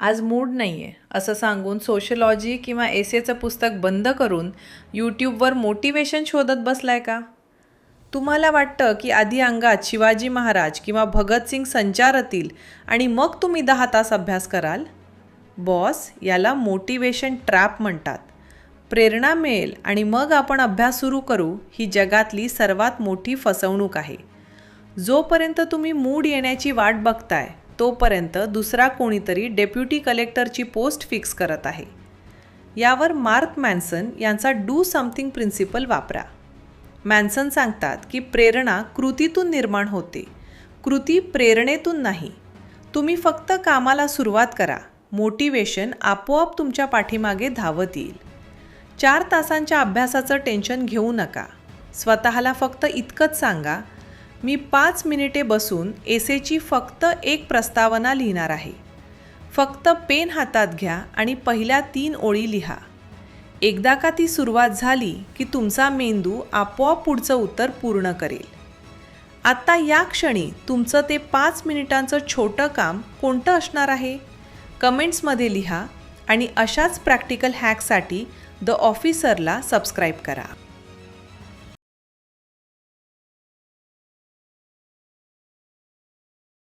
आज मूड नाही आहे असं सांगून सोशलॉजी किंवा एसेचं पुस्तक बंद करून यूट्यूबवर मोटिवेशन शोधत बसलाय का? तुम्हाला वाटतं की आधी अंगात शिवाजी महाराज किंवा भगतसिंग संचारतील आणि मग तुम्ही 10 तास अभ्यास कराल? बॉस, याला मोटिवेशन ट्रॅप म्हणतात. प्रेरणा मिळेल आणि मग आपण अभ्यास सुरू करू ही जगातली सर्वात मोठी फसवणूक आहे. जोपर्यंत तुम्ही मूड येण्याची वाट बघताय तोपर्यंत दुसरा कोणीतरी डेप्युटी कलेक्टरची पोस्ट फिक्स करत आहे. यावर मार्क मॅन्सन यांचा डू समथिंग प्रिन्सिपल वापरा. मॅन्सन सांगतात की प्रेरणा कृतीतून निर्माण होते, कृती प्रेरणेतून नाही. तुम्ही फक्त कामाला सुरुवात करा, मोटिवेशन आपोआप तुमच्या पाठीमागे धावत येईल. 4 तासांच्या अभ्यासाचं टेन्शन घेऊ नका. स्वतःला फक्त इतकंच सांगा, मी 5 मिनिटे बसून एसेची फक्त एक प्रस्तावना लिहिणार आहे. फक्त पेन हातात घ्या आणि पहिल्या 3 ओळी लिहा. एकदा का ती सुरुवात झाली की तुमचा मेंदू आपोआप पुढचं उत्तर पूर्ण करेल. आत्ता या क्षणी तुमचं ते 5 मिनिटांचं छोटं काम कोणतं असणार आहे? कमेंट्समध्ये लिहा आणि अशाच प्रॅक्टिकल हॅकसाठी द ऑफिसरला सबस्क्राईब करा.